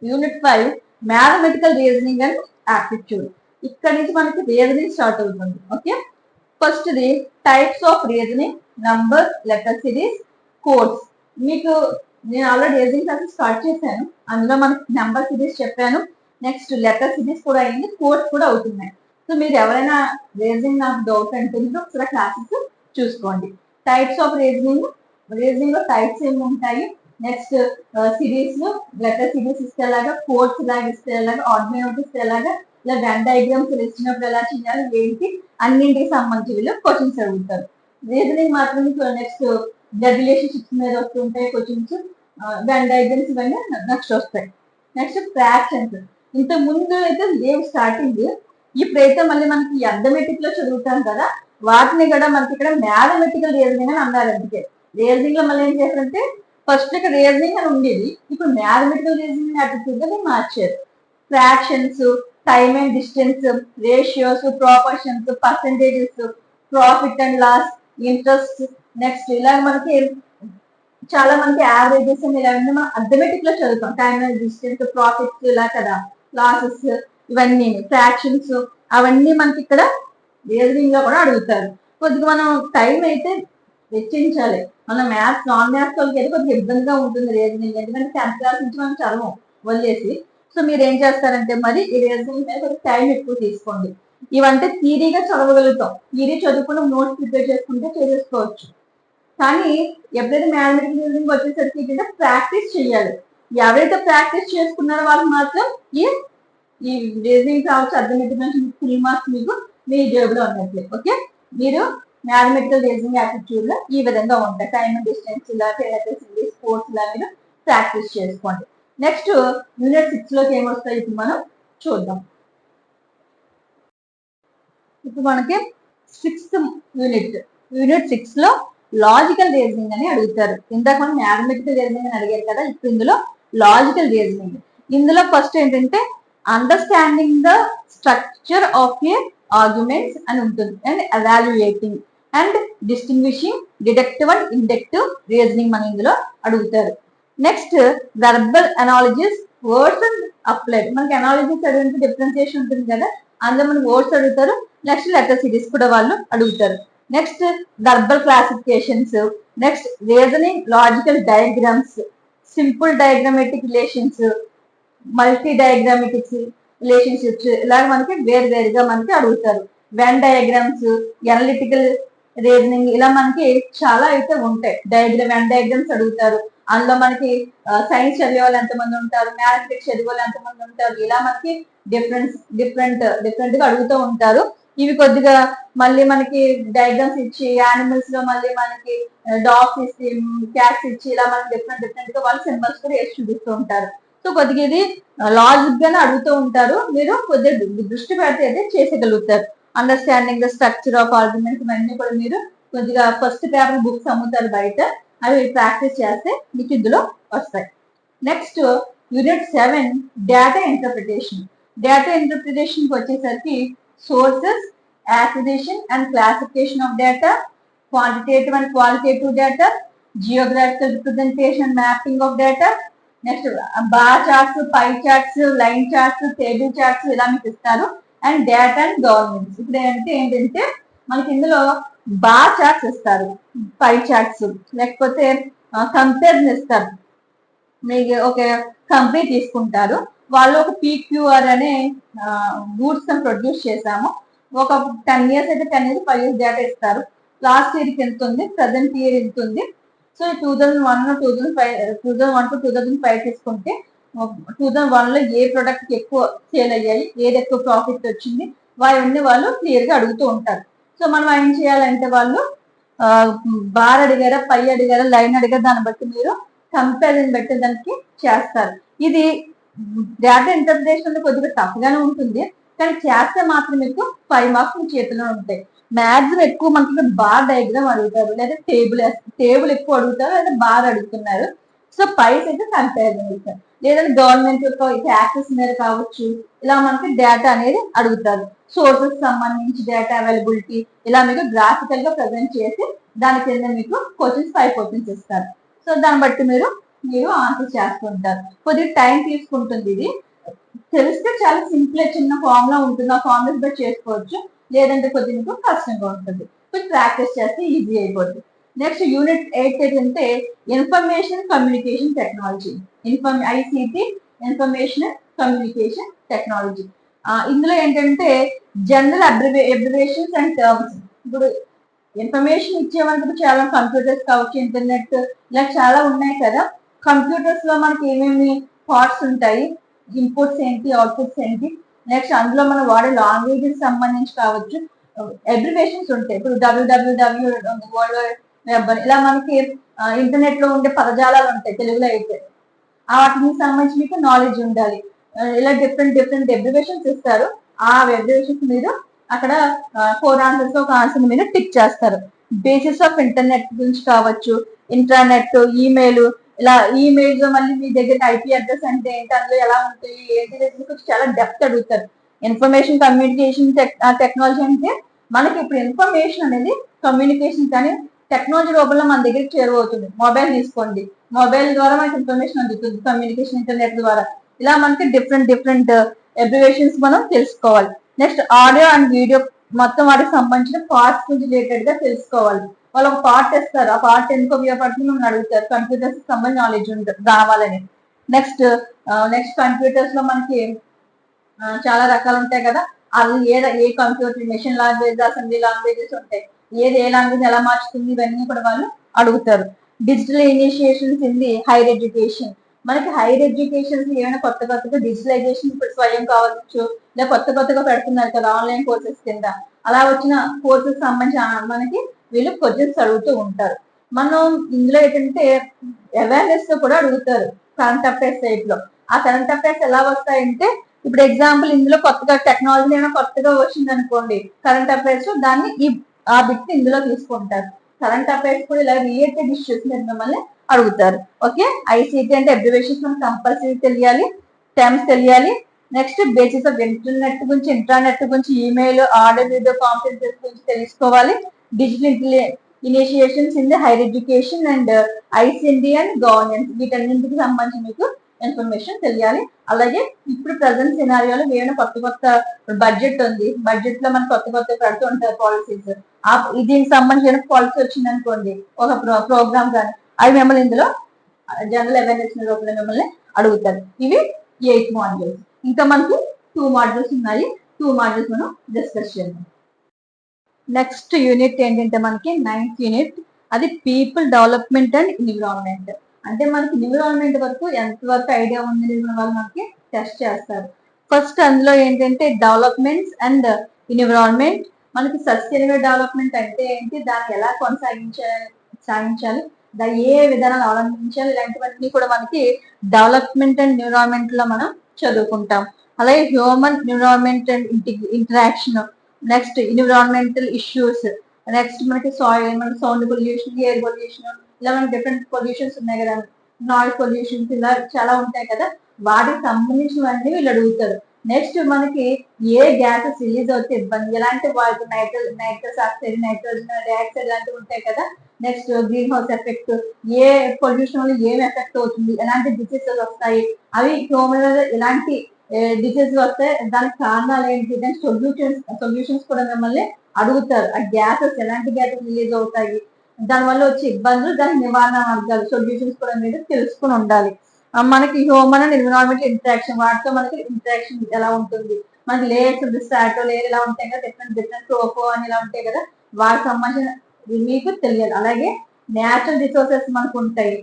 unit 5 mathematical reasoning and aptitude. ఇక్కడ నుంచి మనకి రీజనింగ్ స్టార్ట్ అవుతుంది. Okay, first the types of reasoning, number, letter series, codes. మీకు నేను ఆల్రెడీ రీజనింగ్ క్లాసెస్ స్టార్ట్ చేశాను, అందులో మనకి నెంబర్ సిరీస్ చెప్పాను, నెక్స్ట్ లెటర్ సిరీస్ కూడా అయింది, కోడ్స్ కూడా అవుతున్నాయి. సో మీరు ఎవరైనా రీజనింగ్ నాకు డౌట్ అంటే ఒకసారి క్లాసెస్ చూసుకోండి. టైప్స్ ఆఫ్ రీజనింగ్, రీజనింగ్ లో టైప్స్ ఏమి ఉంటాయి, నెక్స్ట్ సిరీస్ లో లెటర్ సిరీస్ ఇస్తే ఎలాగా, కోడ్స్ లాగా ఇస్తే ఎలాగా, ఆర్డినరీ ఇస్తే ఎలాగా, ఇలా వెన్ డయాగ్రామ్స్ ఇచ్చినప్పుడు ఎలా చేయాలి ఏంటి, అన్నింటికి సంబంధించి క్వశ్చన్స్ అడుగుతారు. రీజనింగ్ మాత్రం నెక్స్ట్ బ్లడ్ రిలేషన్షిప్స్ మీద వస్తుంటాయి క్వశ్చన్స్, వెన్ డయాగ్రామ్స్ ఇవన్నీ నెక్స్ట్ వస్తాయి. Next fractions. ఇంత ముందు అయితే లేవు స్టార్టింగ్, ఇప్పుడైతే మళ్ళీ మనకి అర్థమెటిక్ లో చదువుతాం కదా, వాటిని కూడా మనకి ఇక్కడ మ్యాథమెటికల్ రీజనింగ్ అని అన్నారు. అందుకే రీజనింగ్ లో మళ్ళీ ఏం చేస్తారంటే ఫస్ట్ ఇక్కడ రీజనింగ్ అని ఉండేది, ఇప్పుడు మ్యాథమెటికల్ రీజనింగ్ యాటిట్యూడ్ గా మార్చారు. Fractions, time and distance, ratios, proportions, percentages, profit and loss, interest, next ఇలా మనకి చాలా మంది యావరేజెస్ అని ఇలాంటి మనం అర్థమెటిక్ లో చదువుతాం. టైమ్ అండ్ డిస్టెన్స్, ప్రాఫిట్స్ ఇలా కదా, లాసెస్, ఇవన్నీ ఫ్రాక్షన్స్, అవన్నీ మనకి ఇక్కడ రీజనింగ్ లో కూడా అడుగుతారు. కొద్దిగా మనం టైం అయితే వెచ్చించాలి. మన మ్యాథ్స్, నాన్ మ్యాథ్స్ వాళ్ళకి అయితే కొద్దిగా ఇబ్బందిగా ఉంటుంది రీజనింగ్, ఎందుకంటే 10th క్లాస్ నుంచి మనం చదవం వదిలేసి. సో మీరు ఏం చేస్తారంటే మరి ఈ రీజనింగ్ మీద కొద్దిగా టైం ఎక్కువ తీసుకోండి. ఇవంటే థియరీగా చదవగలుగుతాం, థియరీ చదువుకుని నోట్స్ ప్రిపేర్ చేసుకుంటే చేసేసుకోవచ్చు. కానీ ఎప్పుడైతే మ్యాథమెటికల్ రీజనింగ్ వచ్చేసరికి ఏంటంటే ప్రాక్టీస్ చేయాలి. ఎవరైతే ప్రాక్టీస్ చేసుకున్నారో వాళ్ళు మాత్రం ఈ రీజనింగ్ కావచ్చు, అర్థమెటిక్ నుంచి 3 మార్క్స్ మీకు మీ జేబులో ఉన్నట్లే. ఓకే, మీరు మ్యాథమెటికల్ రీజనింగ్ యాప్టిట్యూడ్ లో ఈ విధంగా ఉంటాయి. టైమ్ అండ్ డిస్టెన్స్ ఇలా, స్పోర్ట్స్ ఇలా మీరు ప్రాక్టీస్ చేసుకోండి. నెక్స్ట్ యూనిట్ 6 లోకి ఏమొస్తాయి ఇప్పుడు మనం చూద్దాం. ఇప్పుడు మనకి 6th యూనిట్ 6 లో లాజికల్ రీజనింగ్ అని అడుగుతారు. ఇందాక మనం మ్యాథమెటికల్ రీజనింగ్ అని అడిగారు కదా, ఇప్పుడు ఇందులో లాజికల్ రీజనింగ్. ఇందులో ఫస్ట్ ఏంటంటే understanding the structure of A arguments అని ఉంటుంది, and evaluating and distinguishing deductive and inductive reasoning మన ఇందులో అడుగుతారు. Next verbal analogies, words and applied. మనకి అనాలజీస్ చదివితే డిఫరెన్సియేషన్ ఉంటుంది కదా, అందులో మనకి వర్డ్స్ అడుగుతారు. నెక్స్ట్ లెటర్ సిరీస్ కూడా వాళ్ళు అడుగుతారు. Next verbal classifications, next reasoning logical diagrams, simple diagrammatic relations, multi diagrammatics relationships, ఇలాగ మనకి వేరుగా మనకి అడుగుతారు. వెన్ డయాగ్రామ్స్, ఎనలిటికల్ రీజనింగ్, ఇలా మనకి చాలా అయితే ఉంటాయి. వెన్ డయాగ్రామ్స్ అడుగుతారు. అందులో మనకి సైన్స్ చదివే వాళ్ళు ఎంతమంది ఉంటారు, మ్యాథమెటిక్స్ చదివే వాళ్ళు ఎంతమంది ఉంటారు, ఇలా మనకి డిఫరెంట్ గా అడుగుతూ ఉంటారు. ఇవి కొద్దిగా మళ్ళీ మనకి డయాగ్రామ్స్ ఇచ్చి, యానిమల్స్ లో మళ్ళీ మనకి డాగ్స్ ఇచ్చి, క్యాట్స్ ఇచ్చి, ఇలా మనకి డిఫరెంట్ గా వాళ్ళు సింబల్స్ కూడా వేసి చూపిస్తూ ఉంటారు. సో కొద్దిగా ఇది లాజిక్ గానే అడుగుతూ ఉంటారు. మీరు కొద్దిగా దృష్టి పెడితే అయితే చేసేయగలుగుతారు. Understanding the structure of arguments, ఇవన్నీ కూడా మీరు కొద్దిగా ఫస్ట్ పేపర్ బుక్స్ అమ్ముతారు బయట, అవి ప్రాక్టీస్ చేస్తే మీకు ఇందులో వస్తాయి. Next unit 7 data interpretation. Data interpretation కి వచ్చేసరికి sources, acquisition and classification of data, quantitative and qualitative data, geographical representation, mapping of data, next bar charts, pi charts, line charts, table charts, ఇలా మీకు ఇస్తారు. And data and governance. ఇప్పుడు ఏంటంటే మనకి ఇందులో బార్ చార్ట్స్ ఇస్తారు, పై చార్ట్స్, లేకపోతే కంపేర్ ఇస్తారు. మీకు ఒక కంపెనీ తీసుకుంటారు, వాళ్ళు ఒక PQR అనే గూడ్స్ ప్రొడ్యూస్ చేశాము. ఒక 10 years అయితే 10 years, 5 years డేటా ఇస్తారు. లాస్ట్ ఇయర్కి ఎంత ఉంది, ప్రజెంట్ ఇయర్ ఎంత ఉంది. సో 2001 to 2005 తీసుకుంటే 2001 లో ఏ ప్రొడక్ట్ ఎక్కువ సేల్ అయ్యాయి, ఏది ఎక్కువ ప్రాఫిట్ వచ్చింది, అవన్నీ వాళ్ళు క్లియర్ గా అడుగుతూ ఉంటారు. సో మనం ఏం చేయాలంటే వాళ్ళు బార్ అడిగారా, పై అడిగారా, లైన్ అడిగారా, దాన్ని బట్టి మీరు కంపారిజన్ బట్టి దానికి చేస్తారు. ఇది డేటా ఇంటర్ప్రిటేషన్ కొద్దిగా తప్పుగానే ఉంటుంది, కానీ చేస్తే మాత్రం మీకు 5 మార్క్స్ మీ చేతిలో ఉంటాయి. మ్యాక్సిమం ఎక్కువ మనకి బార్ డయాగ్రామ్ అడుగుతారు, లేదా టేబుల్ ఎక్కువ అడుగుతారు, లేదా బార్ అడుగుతున్నారు. సో పైస్ అయితే కంపారిజన్ అడుగుతారు, లేదంటే గవర్నమెంట్ యొక్క ట్యాక్సెస్ మీద కావచ్చు, ఇలా మనకి డేటా అనేది అడుగుతారు. సోర్సెస్ సంబంధించి డేటా అవైలబిలిటీ, ఇలా మీకు గ్రాఫికల్ గా ప్రజెంట్ చేసి దాని కింద మీకు 5 క్వశ్చన్స్ ఇస్తారు. సో దాన్ని బట్టి మీరు ఆన్సర్ చేస్తుంటారు. కొద్దిగా టైం తీసుకుంటుంది. ఇది తెలిస్తే చాలా సింపుల్, చిన్న ఫార్ములా ఉంటుంది, ఆ ఫార్ములా బట్టి చేసుకోవచ్చు. లేదంటే కొద్దిగా మీకు కష్టంగా ఉంటుంది, కొంచెం ప్రాక్టీస్ చేస్తే ఈజీ అయిపోతుంది. నెక్స్ట్ యూనిట్ 8 ఏంటంటే information communication technology, ICT, information communication technology. ఇందులో ఏంటంటే జనరల్ అబ్రివేషన్స్ అండ్ టర్మ్స్. ఇప్పుడు ఇన్ఫర్మేషన్ ఇచ్చేవాళ్ళకి చాలా కంప్యూటర్స్ కావచ్చు, ఇంటర్నెట్, ఇలా చాలా ఉన్నాయి కదా. కంప్యూటర్స్ లో మనకి ఏమేమి పార్ట్స్ ఉంటాయి, ఇన్పుట్స్ ఏంటి, అవుట్పుట్స్ ఏంటి, నెక్స్ట్ అందులో మనం వాడే లాంగ్వేజెస్ సంబంధించి కావచ్చు, అబ్రివేషన్స్ ఉంటాయి. ఇప్పుడు WWW, వరల్డ్ వెబ్, ఇలా మనకి ఇంటర్నెట్ లో ఉండే పదజాలాలు ఉంటాయి తెలుగులో అయితే, వాటికి సంబంధించి మీకు నాలెడ్జ్ ఉండాలి. ఇలా డిఫరెంట్ అబ్రివేషన్స్ ఇస్తారు. ఆ అబ్రివేషన్స్ మీరు అక్కడ 4 ఆన్సర్స్ ఒక ఆన్సర్ మీరు టిక్ చేస్తారు. బేసిస్ ఆఫ్ ఇంటర్నెట్ గురించి కావచ్చు, ఇంటర్నెట్, ఈమెయిల్, ఇలా ఈమెయిల్ మళ్ళీ మీ దగ్గర IP అడ్రస్ అంటే ఏంటి, అందులో ఎలా ఉంటాయి ఏంటి, చాలా డెప్త్ అడుగుతారు. ఇన్ఫర్మేషన్ కమ్యూనికేషన్ టెక్నాలజీ అంటే మనకి ఇప్పుడు ఇన్ఫర్మేషన్ అనేది కమ్యూనికేషన్ కానీ టెక్నాలజీ రూపంలో మన దగ్గరికి చేరువవుతుంది. మొబైల్ తీసుకోండి, మొబైల్ ద్వారా మనకి ఇన్ఫర్మేషన్ అందుతుంది, కమ్యూనికేషన్ ఇంటర్నెట్ ద్వారా. ఇలా మనకి డిఫరెంట్ అబ్రివేషన్స్ మనం తెలుసుకోవాలి. నెక్స్ట్ ఆడియో అండ్ వీడియో, మొత్తం వాటికి సంబంధించిన పార్ట్స్ గురించి రిలేటెడ్ గా తెలుసుకోవాలి. వాళ్ళు ఒక పార్ట్ ఇస్తారు, ఆ పార్ట్ ఎందుకు ఉపయోగపడుతుంది మనం అడుగుతారు, కంప్యూటర్స్ కి సంబంధించిన నాలెడ్జ్ రావాలని. నెక్స్ట్ కంప్యూటర్స్ లో మనకి చాలా రకాలు ఉంటాయి కదా, అది ఏ computer machine language assembly languages ఉంటాయి, ఏది ఏ లాంగ్వేజ్ ఎలా మార్చుతుంది, ఇవన్నీ కూడా వాళ్ళు అడుగుతారు. Digital initiations in the higher education, మనకి హైయర్ ఎడ్యుకేషన్స్ ఏమైనా కొత్తగా డిజిటలైజేషన్ ఇప్పుడు స్వయం కావచ్చు, లేదా కొత్తగా పెడుతున్నారు కదా ఆన్లైన్ కోర్సెస్ కింద, అలా వచ్చిన కోర్సెస్ సంబంధించిన మనకి వీళ్ళు క్వశ్చన్స్ అడుగుతూ ఉంటారు. మనం ఇందులో ఏంటంటే అవేర్నెస్ తో కూడా అడుగుతారు కరెంట్ అఫైర్స్ టైప్ లో. ఆ కరెంట్ అఫైర్స్ ఎలా వస్తాయంటే, ఇప్పుడు ఎగ్జాంపుల్ ఇందులో కొత్తగా టెక్నాలజీ ఏమైనా కొత్తగా వచ్చింది అనుకోండి కరెంట్ అఫైర్స్, దాన్ని ఆ బిట్ ఇందులో తీసుకుంటారు. కరెంట్ అఫైర్స్ కూడా ఇలా రిలేటెడ్ ఇష్యూస్ మీద మిమ్మల్ని అడుగుతారు. ఓకే, ఐసీటీ అంటే అబ్రివేషన్స్ మనకు కంపల్సరీ తెలియాలి, టర్మ్స్ తెలియాలి. నెక్స్ట్ బేసిస్ ఆఫ్ ఇంటర్నెట్ గురించి, ఇంట్రానెట్ గురించి, ఈమెయిల్, ఆడియో, వీడియో కాన్ఫరెన్సెస్ గురించి తెలుసుకోవాలి. Digital initiations in the higher education and ICMD and governance, వీటన్నింటికి సంబంధించి మీకు ఇన్ఫర్మేషన్ తెలియాలి. అలాగే ఇప్పుడు ప్రజెంట్ సినారియోలో ఏమైనా కొత్త బడ్జెట్ ఉంది, బడ్జెట్ లో మనం కొత్త పెడుతూ ఉంటారు పాలసీస్, దీనికి సంబంధించిన పాలసీ వచ్చింది అనుకోండి ఒక ప్రోగ్రామ్ కానీ, అవి మిమ్మల్ని ఇందులో జనరల్ అవేర్నెస్ రూపంలో మిమ్మల్ని అడుగుతారు. ఇవి 8 మాడ్యూల్స్. ఇంకా మనకి 2 మాడ్యూల్స్ ఉన్నాయి, 2 మాడ్యూల్స్ మనం డిస్కస్ చేద్దాం. నెక్స్ట్ యూనిట్ ఏంటంటే మనకి 9th యూనిట్, అది పీపుల్ డెవలప్మెంట్ అండ్ ఎన్విరాన్మెంట్. అంటే మనకి ఎన్విరాన్మెంట్ వరకు ఎంతవరకు ఐడియా ఉంది వాళ్ళు మనకి టెస్ట్ చేస్తారు. ఫస్ట్ అందులో ఏంటంటే డెవలప్మెంట్స్ అండ్ ఎన్విరాన్మెంట్. మనకి సస్టైనబుల్ డెవలప్మెంట్ అంటే ఏంటి, దాన్ని ఎలా సాగించాలి, ఏ విధానాలు అవలంబించాలి, ఇలాంటివన్నీ కూడా మనకి డెవలప్మెంట్ అండ్ ఎన్విరాన్మెంట్ లో మనం చదువుకుంటాం. అలాగే human environment and interaction, next environmental issues, next మనకి సౌండ్ పొల్యూషన్, ఎయిర్ పొల్యూషన్, ఇలా మనకి డిఫరెంట్ పొల్యూషన్స్ ఉన్నాయి కదా, నాయిస్ పొల్యూషన్స్, ఇలా చాలా ఉంటాయి కదా, వాటికి సంబంధించినవన్నీ వీళ్ళు అడుగుతారు. నెక్స్ట్ మనకి ఏ గ్యాసెస్ రిలీజ్ అవుతే ఇబ్బంది, ఎలాంటి వాటి నైట్రస్ ఆక్సైడ్, నైట్రోజన్ డైఆక్సైడ్ ఇలాంటివి ఉంటాయి కదా. నెక్స్ట్ గ్రీన్ హౌస్ ఎఫెక్ట్, ఏ పొల్యూషన్ వల్ల ఏం ఎఫెక్ట్ అవుతుంది, ఎలాంటి డిసీజెస్ వస్తాయి, అవి హ్యూమన్ ఎలాంటి డిసీజ్ వస్తే దానికి కారణాలు ఏంటి, దాని సొల్యూషన్స్ కూడా మిమ్మల్ని అడుగుతారు. ఆ గ్యాసెస్ ఎలాంటి గ్యాసెస్ రిలీజ్ అవుతాయి, దానివల్ల వచ్చే ఇబ్బందులు, దాని నివారణ మార్గాలు, సొల్యూషన్స్ కూడా మీరు తెలుసుకుని ఉండాలి. మనకి హ్యూమన్ అండ్ ఎన్విరాన్మెంట్ ఇంటరాక్షన్, వాటితో మనకి ఇంటరాక్షన్ ఎలా ఉంటుంది, మనకి లేయర్స్ స్ట్రాటో లేయర్ ఇలా ఉంటాయి కదా, డిఫరెంట్ టోపో అని ఇలా ఉంటాయి కదా, వాటికి సంబంధించిన మీకు తెలియాలి. అలాగే నేచురల్ రిసోర్సెస్ మనకు ఉంటాయి,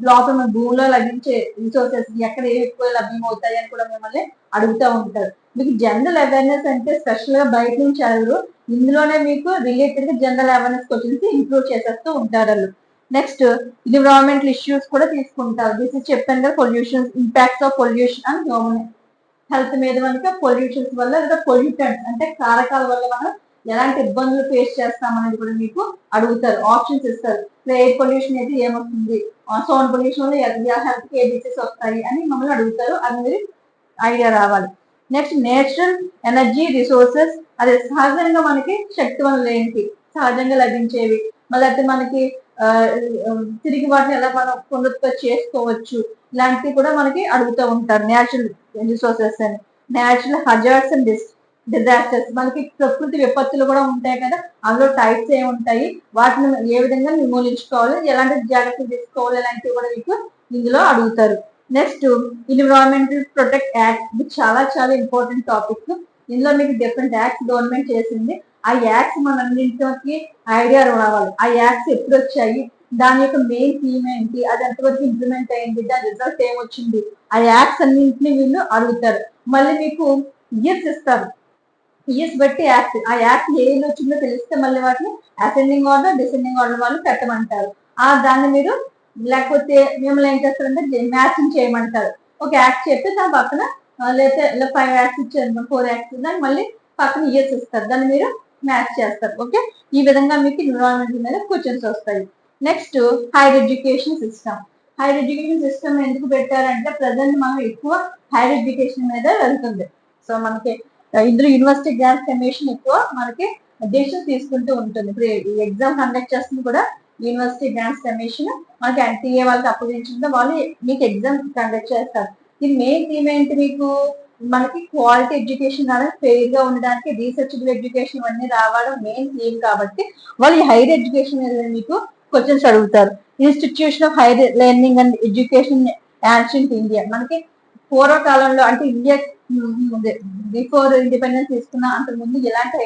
లోపల మన భూమిలో లభించే రిసోర్సెస్ ఎక్కడ ఏ ఎక్కువ లభ్యం అవుతాయి అని కూడా మిమ్మల్ని అడుగుతూ ఉంటారు. మీకు జనరల్ అవేర్నెస్ అంటే స్పెషల్ గా బయట నుంచి చదువు, ఇందులోనే మీకు రిలేటెడ్ గా జనరల్ అవేర్నెస్ క్వశ్చన్స్ ఇంప్రూవ్ చేసేస్తూ ఉంటారు వాళ్ళు. నెక్స్ట్ ఎన్విరాన్మెంటల్ ఇష్యూస్ కూడా తీసుకుంటారు. దిస్ ఇస్ చెప్పాను కదా, pollution, impacts of pollution and human health మీద మనకి పొల్యూషన్స్ వల్ల లేదా పొల్యూటెంట్స్ అంటే కారకాల వల్ల మనం ఎలాంటి ఇబ్బందులు ఫేస్ చేస్తామనేది కూడా మీకు అడుగుతారు, ఆప్షన్స్ ఇస్తారు. ఎయిర్ పొల్యూషన్ అయితే ఏమవుతుంది, సౌండ్ పొల్యూషన్ వల్ల హెల్త్ కి ఏ డిసీజ్ వస్తాయి అని మమ్మల్ని అడుగుతారు, అది మీరు ఐడియా రావాలి. నెక్స్ట్ నేచురల్ ఎనర్జీ రిసోర్సెస్, అదే సహజంగా మనకి శక్తి వనరులు ఏంటి, సహజంగా లభించేవి, మళ్ళీ అయితే మనకి తిరిగి వాటిని ఎలా మనం పునరుత్పత్తి చేసుకోవచ్చు, ఇలాంటివి కూడా మనకి అడుగుతూ ఉంటారు. నేచురల్ రిసోర్సెస్ అని, నేచురల్ హజార్డ్స్ అండ్ డిజాస్టర్స్, మనకి ప్రకృతి విపత్తులు కూడా ఉంటాయి కదా, అందులో టైప్స్ ఏమి ఉంటాయి, వాటిని ఏ విధంగా నిర్మూలించుకోవాలి, ఎలాంటి జాగ్రత్తలు తీసుకోవాలి, ఇలాంటివి కూడా మీకు ఇందులో అడుగుతారు. నెక్స్ట్ ఎన్విరాన్మెంటల్ ప్రొటెక్ట్ యాక్ట్, ఇది చాలా చాలా ఇంపార్టెంట్ టాపిక్. ఇందులో మీకు డిఫరెంట్ యాక్ట్స్ గవర్నమెంట్ చేసింది, ఆ యాక్ట్స్ మన అన్నింటికి ఐడియా రావాలి. ఆ యాక్ట్స్ ఎప్పుడు వచ్చాయి, దాని యొక్క మెయిన్ థీమ్ ఏంటి, అది ఎంతవరకు ఇంప్లిమెంట్ అయింది, దాని రిజల్ట్ ఏమొచ్చింది, ఆ యాక్ట్స్ అన్నింటినీ వీళ్ళు అడుగుతారు. మళ్ళీ మీకు ఇయర్స్ ఇస్తారు, ఇయర్స్ బట్టి యాక్ట్, ఆ యాక్ట్ ఏ ఇయర్ వచ్చిందో తెలిస్తే మళ్ళీ వాటిని అసెండింగ్ ఆర్డర్, డిసెండింగ్ ఆర్డర్ వాళ్ళు పెట్టమంటారు. దాన్ని మీరు లేకపోతే మిమ్మల్ని ఏం చేస్తారంటే మ్యాచింగ్ చేయమంటారు. ఒక యాక్ట్ చెప్పి దాని పక్కన లేదా 5 యాక్ట్స్ ఇచ్చారు, 4 యాక్ట్స్, దాన్ని మళ్ళీ పక్కన ఇయర్స్ ఇస్తారు, దాన్ని మీరు మ్యాచ్ చేస్తారు. ఓకే, ఈ విధంగా మీకు ఎన్విరాన్మెంట్ మీద క్వశ్చన్స్ వస్తాయి. Next higher education system. Higher education system ఎందుకు పెట్టారంటే ప్రజెంట్ మనం ఎక్కువ హైయర్ ఎడ్యుకేషన్ మీద వెళ్తుంది. సో మనకి ఇందులో యూనివర్సిటీ గ్రాంట్స్ కమిషన్ ఎక్కువ మనకి డెసిషన్ తీసుకుంటూ ఉంటుంది. ఇప్పుడు ఎగ్జామ్ కండక్ట్ చేస్తుంది కూడా యూనివర్సిటీ గ్రాంట్స్ కమిషన్, మనకి ఎన్టీఏ వాళ్ళకి అప్పగించిందో వాళ్ళు మీకు ఎగ్జామ్ కండక్ట్ చేస్తారు. దీని మెయిన్ థీమ్ ఏంటి, మీకు మనకి క్వాలిటీ ఎడ్యుకేషన్ అనేది ఫెయిర్ గా ఉండడానికి, రీసెర్చబుల్ ఎడ్యుకేషన్ అన్ని రావడం మెయిన్ థీమ్ కాబట్టి వాళ్ళు ఈ హైయర్ ఎడ్యుకేషన్ మీద మీకు క్వశ్చన్స్ అడుగుతారు. Institution of higher learning and education ancient India, మనకి పూర్వకాలంలో అంటే ఇండియా బిఫోర్ ఇండిపెండెన్స్ తీసుకున్న అంతకు ముందు ఎలాంటి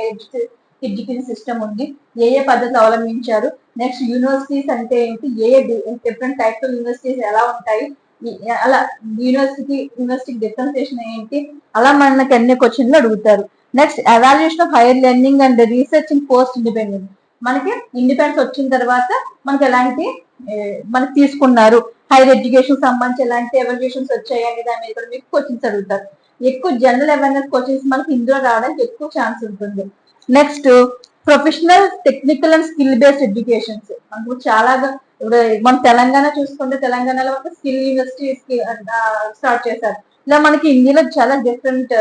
ఎడ్యుకేషన్ సిస్టమ్ ఉంది, ఏ ఏ పద్ధతులు అవలంబించారు, నెక్స్ట్ యూనివర్సిటీస్ అంటే ఏంటి, a different types of universities ఎలా ఉంటాయి, అలా యూనివర్సిటీ డిఫరెన్సియేషన్ ఏంటి, అలా మనకి అన్ని క్వశ్చన్లు అడుగుతారు. Next evaluation of higher learning and research in post independence. మనకి ఇండిపెండెన్స్ వచ్చిన తర్వాత మనకి ఎలాంటి మనకి తీసుకున్నారు, హైయర్ ఎడ్యుకేషన్ సంబంధించి ఎలాంటి ఎవాల్యుయేషన్స్ వచ్చాయి అనే దాని మీద కూడా మీకు క్వశ్చన్స్ అడుగుతారు. ఎక్కువ జనరల్ అవేర్నెస్ క్వశ్చన్స్ మనకి ఇందులో రావడానికి ఎక్కువ ఛాన్స్ ఉంటుంది. Next professional, technical and skill based educations. మనకు చాలా మన తెలంగాణ చూసుకుంటే తెలంగాణలో స్కిల్ యూనివర్సిటీ స్టార్ట్ చేశారు. ఇలా మనకి ఇండియాలో చాలా డిఫరెంట్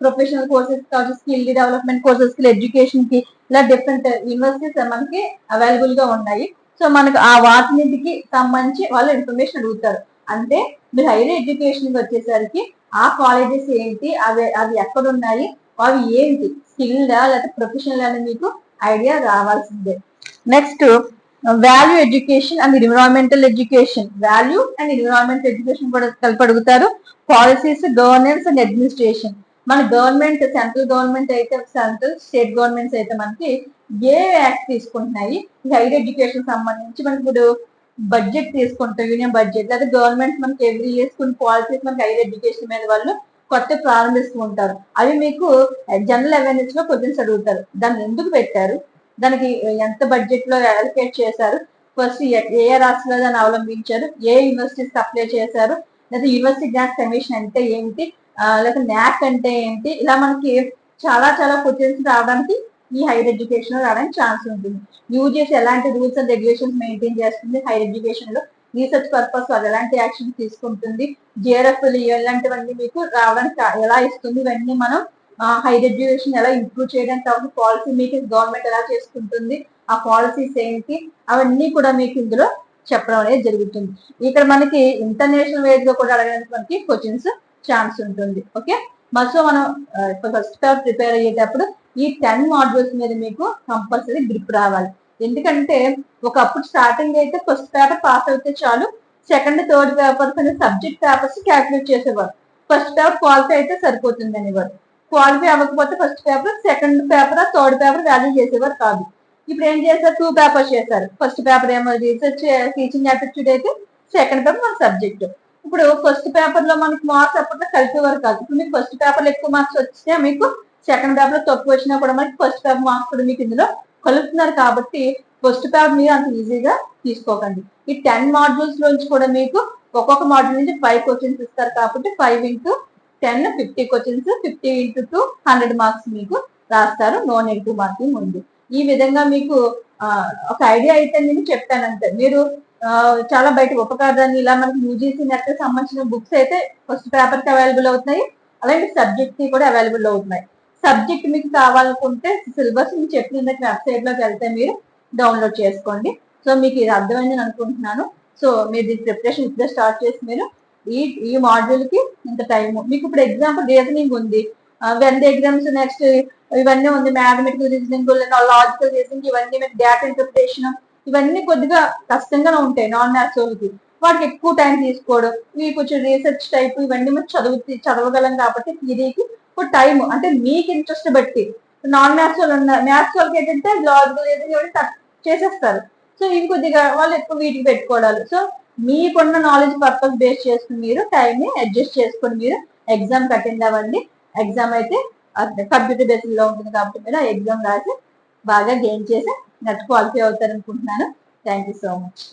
ప్రొఫెషనల్ కోర్సెస్ కావచ్చు, skill development courses, skill education కి ఇలా డిఫరెంట్ యూనివర్సిటీస్ మనకి అవైలబుల్ గా ఉన్నాయి. సో మనకు ఆ వాటికి సంబంధించి వాళ్ళు ఇన్ఫర్మేషన్ అడుగుతారు. అంటే మీరు హైయర్ ఎడ్యుకేషన్ వచ్చేసరికి ఆ కాలేజెస్ ఏంటి, అవి ఎక్కడ ఉన్నాయి, అవి ఏంటి, స్కిల్ లేకపోతే ప్రొఫెషనల్ అని మీకు ఐడియా రావాల్సిందే. Next value education and environmental education. Value and environmental education కూడా కలిపి అడుగుతారు. Policies, governance and administration. మన గవర్నమెంట్, సెంట్రల్ గవర్నమెంట్ అయితే సెంట్రల్, స్టేట్ గవర్నమెంట్స్ అయితే మనకి ఏ యాక్ట్ తీసుకుంటున్నాయి హైయర్ ఎడ్యుకేషన్ సంబంధించి. మనకి ఇప్పుడు బడ్జెట్ తీసుకుంటాం, యూనియన్ బడ్జెట్, లేదా గవర్నమెంట్ మనకి ఎవ్రీ ఇయర్స్ కొన్ని పాలసీస్ మనకి హైయర్ ఎడ్యుకేషన్ మీద వాళ్ళు కొత్త ప్రారంభిస్తూ ఉంటారు. అవి మీకు జనరల్ అవేర్నెస్ లో క్వశ్చన్స్ అడుగుతారు. దాన్ని ఎందుకు పెట్టారు, దానికి ఎంత బడ్జెట్ లో అలొకేట్ చేశారు, ఫస్ట్ ఏ రాష్ట్రాలు దాన్ని అవలంబించారు, ఏ యూనివర్సిటీస్ అప్లై చేశారు, లేదా యూనివర్సిటీ గ్రాంట్ కమిషన్ అంటే ఏంటి, లేదా న్యాక్ అంటే ఏంటి, ఇలా మనకి చాలా చాలా క్వశ్చన్స్ రావడానికి ఈ హైయర్ ఎడ్యుకేషన్ లో రావడానికి ఛాన్స్ ఉంటుంది. యూజీసీ ఎలాంటి రూల్స్ అండ్ రెగ్యులేషన్స్ మెయింటైన్ చేస్తుంది హైయర్ ఎడ్యుకేషన్ లో, రీసెర్చ్ పర్పస్ అది ఎలాంటి యాక్షన్ తీసుకుంటుంది, జేఆర్ఎఫ్ ఇలాంటివన్నీ మీకు రావడానికి ఎలా ఇస్తుంది, ఇవన్నీ మనం హైయర్ ఎడ్యుకేషన్ ఎలా ఇంప్రూవ్ చేయడానికి కావాలి, పాలసీ మేకింగ్ గవర్నమెంట్ ఎలా చేసుకుంటుంది, ఆ పాలసీస్ ఏంటి, అవన్నీ కూడా మీకు ఇందులో చెప్పడం అనేది జరుగుతుంది. ఇక్కడ మనకి ఇంటర్నేషనల్ వైజ్ గా కూడా అడగడానికి మనకి క్వశ్చన్స్ ఛాన్స్ ఉంటుంది. ఓకే, సో మనం ఫస్ట్ పేపర్ ప్రిపేర్ అయ్యేటప్పుడు ఈ 10 మాడ్యూల్స్ మీద మీకు కంపల్సరీ గ్రిప్ రావాలి. ఎందుకంటే ఒకప్పుడు స్టార్టింగ్ అయితే ఫస్ట్ పేపర్ పాస్ అయితే చాలు, సెకండ్, థర్డ్ పేపర్స్ అనే సబ్జెక్ట్ పేపర్స్ క్యాల్కులేట్ చేసేవారు. ఫస్ట్ పేపర్ క్వాలిఫై అయితే సరిపోతుంది అనేవారు. క్వాలిఫై అవ్వకపోతే first paper, second paper, third paper value చేసేవారు కాదు. ఇప్పుడు ఏం చేశారు, 2 పేపర్స్ చేశారు. ఫస్ట్ పేపర్ ఏమో రీసెర్చ్ టీచింగ్ యాటిట్యూడ్ అయితే, సెకండ్ పేపర్ మన సబ్జెక్ట్. ఇప్పుడు ఫస్ట్ పేపర్ లో మనకి మార్క్స్ అప్పట్లో కలిపేవారు కాదు. ఇప్పుడు మీకు ఫస్ట్ పేపర్ లో ఎక్కువ మార్క్స్ వచ్చినా మీకు సెకండ్ పేపర్ లో తక్కువ వచ్చినా కూడా మనకి ఫస్ట్ పేపర్ మార్క్స్ కూడా మీకు ఇందులో కలుపుతున్నారు. కాబట్టి ఫస్ట్ పేపర్ మీరు అంత ఈజీగా తీసుకోకండి. ఈ 10 మాడ్యూల్స్ లోంచి కూడా మీకు ఒక్కొక్క మాడ్యూల్ నుంచి 5 క్వశ్చన్స్ ఇస్తారు. కాబట్టి 5 into 10 50 క్వశ్చన్స్, 50 into 2 100 మార్క్స్ మీకు రాస్తారు. నో నెగిటివ్ మార్కింగ్ ఉంది. ఈ విధంగా మీకు ఒక ఐడియా అయితే నేను చెప్తానంటే, మీరు చాలా బయట ఉపకారాన్ని ఇలా మనకి యూజీసీ నెట్ సంబంధించిన బుక్స్ అయితే ఫస్ట్ పేపర్ కి అవైలబుల్ అవుతున్నాయి, అలాగే సబ్జెక్ట్ కి కూడా అవైలబుల్ అవుతున్నాయి. సబ్జెక్ట్ మీకు కావాలనుకుంటే సిలబస్ మీకు చెప్పిన వెబ్సైట్ లోకి వెళ్తే మీరు డౌన్లోడ్ చేసుకోండి. సో మీకు ఇది అర్థమైందని అనుకుంటున్నాను. సో మీరు దీని ప్రిపరేషన్ ఇప్పుడే స్టార్ట్ చేసి మీరు ఈ మాడ్యూల్ కి ఇంత టైం మీకు ఇప్పుడు ఎగ్జాంపుల్ రీజనింగ్ ఉంది, వెన్ ఎగ్జామ్స్ నెక్స్ట్ ఇవన్నీ ఉంది, మ్యాథమెటికల్ రీజనింగ్, లాజికల్ రీజనింగ్, ఇవన్నీ మీకు డేటా ఇంటర్ప్రిటేషన్, ఇవన్నీ కొద్దిగా కష్టంగానే ఉంటాయి నాన్ మ్యాథ్స్ వాళ్ళకి. వాటికి ఎక్కువ టైం తీసుకోవడం, ఇవి కొంచెం రీసెర్చ్ టైప్ ఇవన్నీ మనం చదవగలం. కాబట్టి థియరీకి టైం అంటే మీకు ఇంట్రెస్ట్ బట్టి. నాన్ మ్యాథ్స్ వాళ్ళు ఉన్నారు, మ్యాథ్స్ వాళ్ళకి ఏంటంటే లాజికల్ రీజనింగ్ చేసేస్తారు. సో ఇవి కొద్దిగా వాళ్ళు ఎక్కువ వీటికి పెట్టుకోవడాలి. సో మీకున్న నాలెడ్జ్ పర్పస్ బేస్ చేసుకుని మీరు టైం ని అడ్జస్ట్ చేసుకుని మీరు ఎగ్జామ్ అటెండ్ అవ్వండి. ఎగ్జామ్ అయితే కంప్యూటర్ బేస్డ్ లో ఉంటుంది కాబట్టి మీరు ఎగ్జామ్ రాసి బాగా గెయిన్ చేసి నెట్ క్వాలిఫై అవుతారు అనుకుంటున్నాను. Thank you so much.